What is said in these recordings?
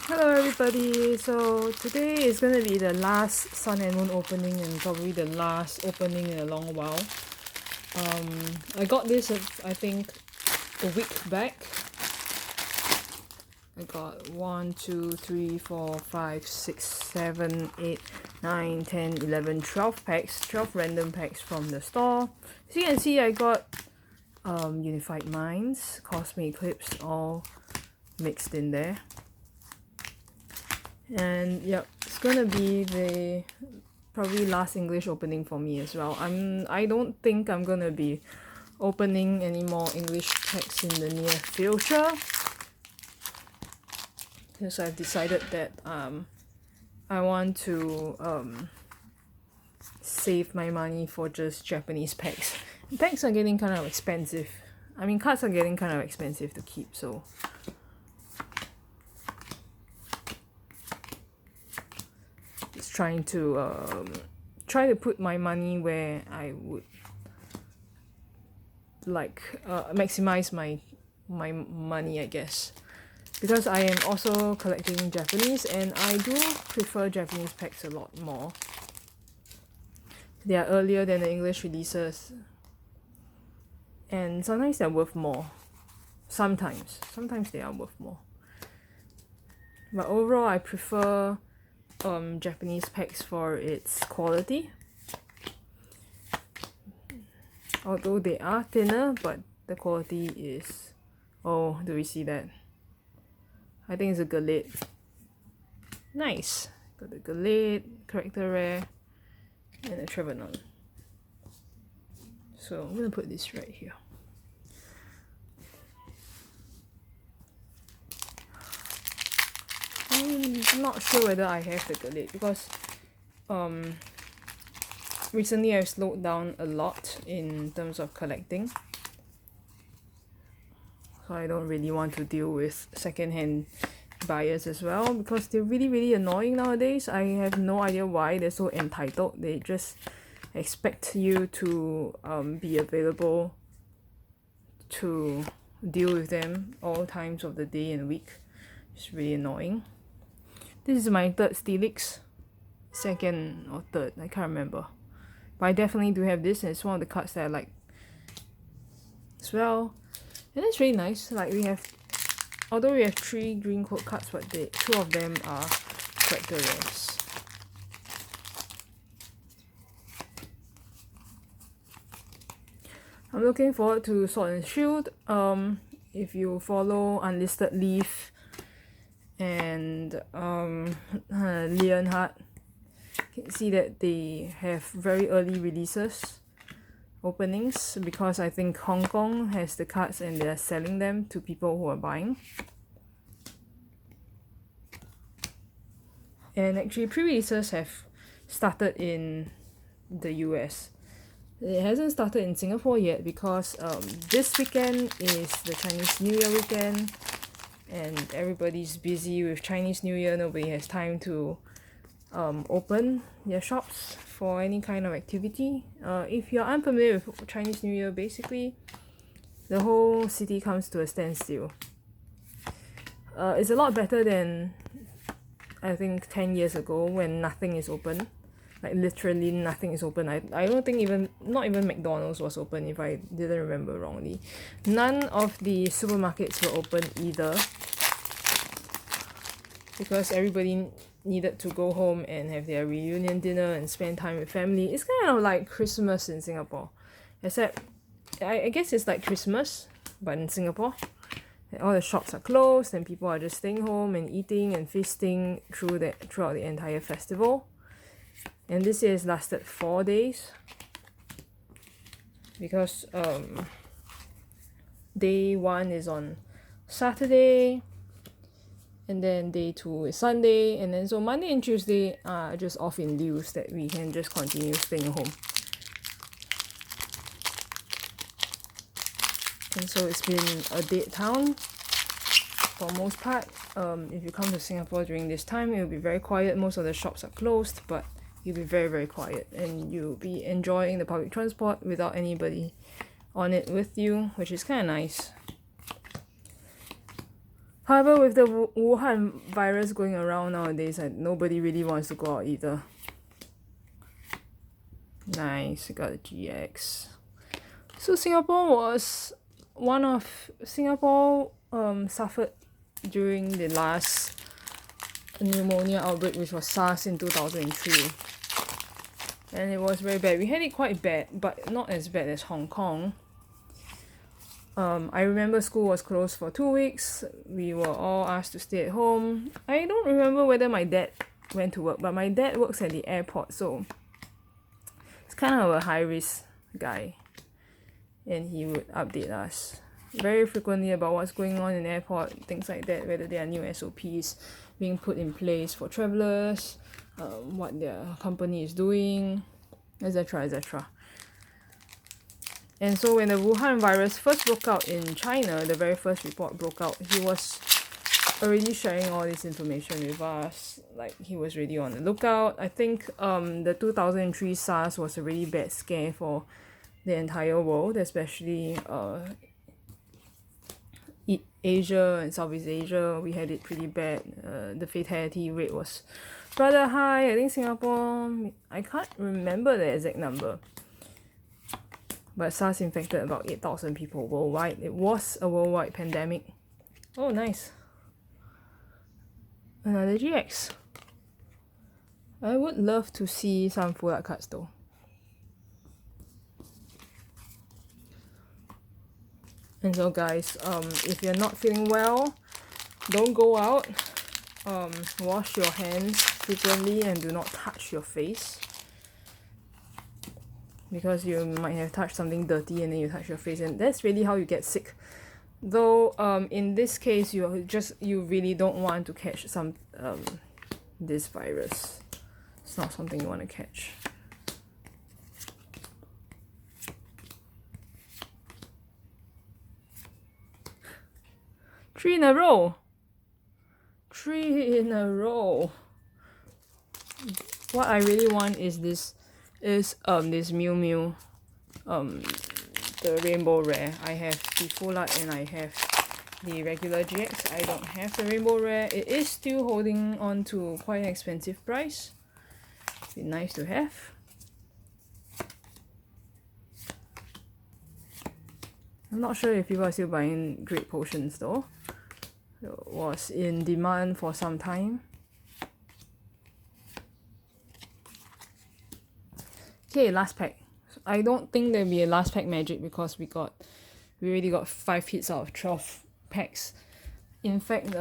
Hello everybody, so today is going to be the last Sun and Moon opening and probably the last opening in a long while. I got this I think a week back. I got 1, 2, 3, 4, 5, 6, 7, 8, 9, 10, 11, 12 packs, 12 random packs from the store. As you can see, I got Unified Minds, Cosmic Eclipse all mixed in there. And yep, it's gonna be the probably last English opening for me as well. I don't think I'm gonna be opening any more English packs in the near future, because I've decided that I want to save my money for just Japanese packs. Packs are getting kind of expensive. I mean, cards are getting kind of expensive to keep, so trying to put my money where I would like maximize my money, I guess, because I am also collecting Japanese and I do prefer Japanese packs a lot more. They are earlier than the English releases and sometimes they're worth more. Sometimes they are worth more, but overall I prefer Japanese packs for its quality. Although they are thinner, but the quality is... Oh, do we see that? I think it's a Gallade. Nice. Got the Gallade, Character Rare, and a Trevenant. So I'm gonna put this right here. I'm not sure whether I have the Gallade because recently I've slowed down a lot in terms of collecting, so I don't really want to deal with second-hand buyers as well, because they're really annoying nowadays. I have no idea why they're so entitled. They just expect you to be available to deal with them all times of the day and week. It's really annoying. This is my third Steelix, second or third, I can't remember. But I definitely do have this, and it's one of the cards that I like as well. And it's really nice. Like, we have, although we have 3 green code cards, but 2 of them are character rares. I'm looking forward to Sword and Shield. If you follow Unlisted Leaf and Leonhardt, you can see that they have very early releases, openings, because I think Hong Kong has the cards and they're selling them to people who are buying. And actually pre-releases have started in the US. It hasn't started in Singapore yet because this weekend is the Chinese New Year weekend and everybody's busy with Chinese New Year. Nobody has time to open their shops for any kind of activity. If you're unfamiliar with Chinese New Year, basically the whole city comes to a standstill. It's a lot better than I think 10 years ago when nothing is open. Like literally nothing is open. I don't think not even McDonald's was open, if I didn't remember wrongly. None of the supermarkets were open either, because everybody needed to go home and have their reunion dinner and spend time with family. It's kind of like Christmas in Singapore, except I guess it's like Christmas but in Singapore. All the shops are closed and people are just staying home and eating and feasting throughout the entire festival. And this year has lasted 4 days because day 1 is on Saturday, and then day 2 is Sunday, and then so Monday and Tuesday are just off in lieu that we can just continue staying home. And so it's been a dead town for most part. If you come to Singapore during this time, it will be very quiet. Most of the shops are closed, but you'll be very quiet, and you'll be enjoying the public transport without anybody on it with you, which is kind of nice. However, with the Wuhan virus going around nowadays, nobody really wants to go out either. Nice, got a GX. So Singapore suffered during the last pneumonia outbreak, which was SARS in 2003. And it was very bad. We had it quite bad, but not as bad as Hong Kong. I remember school was closed for 2 weeks. We were all asked to stay at home. I don't remember whether my dad went to work, but my dad works at the airport, so it's kind of a high-risk guy. And he would update us very frequently about what's going on in the airport, things like that, whether there are new SOPs being put in place for travelers, what their company is doing, etc., etc. And so when the Wuhan virus first broke out in China, the very first report broke out, he was already sharing all this information with us. Like, he was really on the lookout. I think the 2003 SARS was a really bad scare for the entire world, especially Asia and Southeast Asia. We had it pretty bad. The fatality rate was rather high. I think Singapore, I can't remember the exact number, but SARS infected about 8,000 people worldwide. It was a worldwide pandemic. Oh, nice. Another GX. I would love to see some full art cards though. And so guys, if you're not feeling well, don't go out. Wash your hands frequently and do not touch your face, because you might have touched something dirty and then you touch your face, and that's really how you get sick. Though in this case, you really don't want to catch this virus. It's not something you want to catch. Three in a row. What I really want is this Miu Miu, the rainbow rare. I have the full art and I have the regular GX. I don't have the rainbow rare. It is still holding on to quite an expensive price. Be nice to have. I'm not sure if people are still buying Great Potions though. It was in demand for some time. Okay, last pack. I don't think there'll be a last pack magic because we already got 5 hits out of 12 packs. In fact,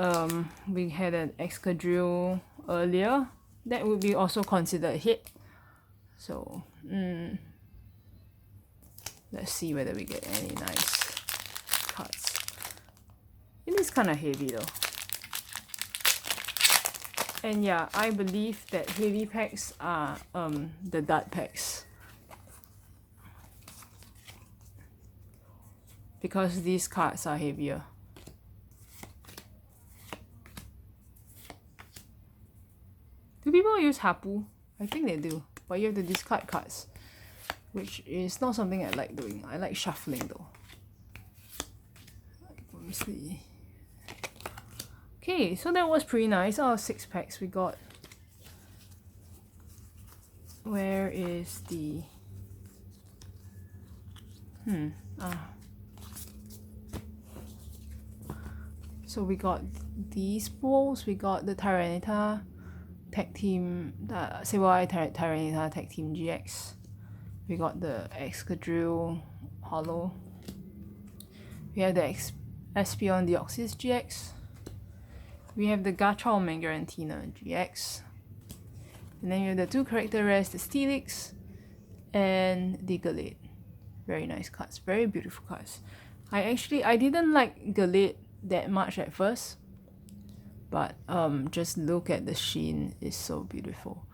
we had an Excadrill earlier. That would be also considered a hit. So, let's see whether we get any nice cards. It is kind of heavy though. And yeah, I believe that heavy packs are the dud packs, because these cards are heavier. Do people use Hapu? I think they do, but you have to discard cards, which is not something I like doing. I like shuffling though. Let me see. Okay, so that was pretty nice. Out of 6 packs we got. Where is the... So we got these balls. We got the Tyranitar Tag Team, Sableye Tyranitar Tag Team GX. We got the Excadrill Holo. We have the Espeon Deoxys GX. We have the Garchomp Megarentina GX. And then you have the 2 character rares, the Steelix and the Gallade. Very nice cards, very beautiful cards. I didn't like Gallade that much at first, but just look at the sheen, it's so beautiful.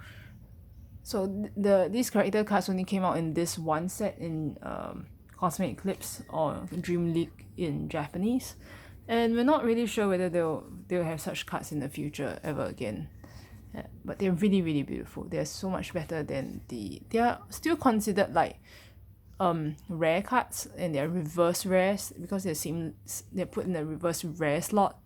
So these character cards only came out in this one set in Cosmic Eclipse or Dream League in Japanese, and we're not really sure whether they'll have such cards in the future ever again. But they're really, really beautiful. They're so much better than they are still considered like rare cards, and they're reverse rares because they're put in the reverse rare slot.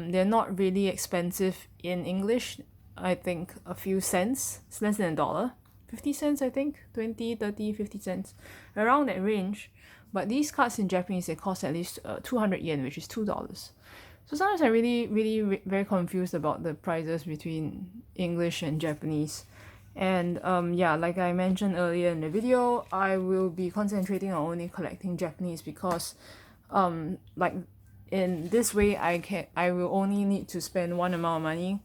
They're not really expensive in English. I think a few cents. It's less than $1. 50 cents, I think. 20, 30, 50 cents. Around that range. But these cards in Japanese, they cost at least 200 yen, which is $2. So sometimes I'm really very confused about the prices between English and Japanese. And yeah, like I mentioned earlier in the video, I will be concentrating on only collecting Japanese because like in this way I will only need to spend one amount of money,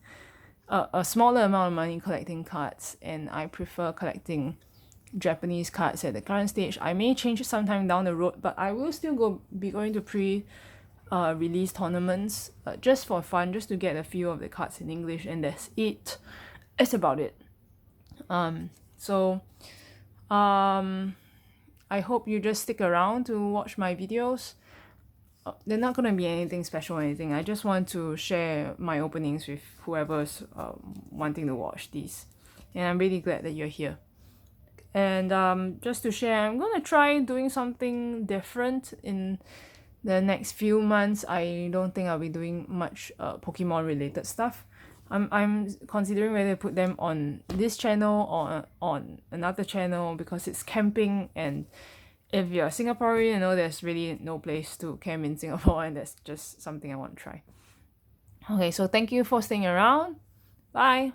a smaller amount of money collecting cards, and I prefer collecting Japanese cards at the current stage. I may change it sometime down the road, but I will still be going to release tournaments just for fun, just to get a few of the cards in English, and that's it. That's about it. So I hope you just stick around to watch my videos. They're not gonna be anything special or anything. I just want to share my openings with whoever's wanting to watch these, and I'm really glad that you're here. And just to share, I'm gonna try doing something different in the next few months. I don't think I'll be doing much Pokemon related stuff. I'm considering whether to put them on this channel or on another channel, because it's camping, and if you're Singaporean, you know there's really no place to camp in Singapore, and that's just something I want to try. Okay, so thank you for staying around. Bye.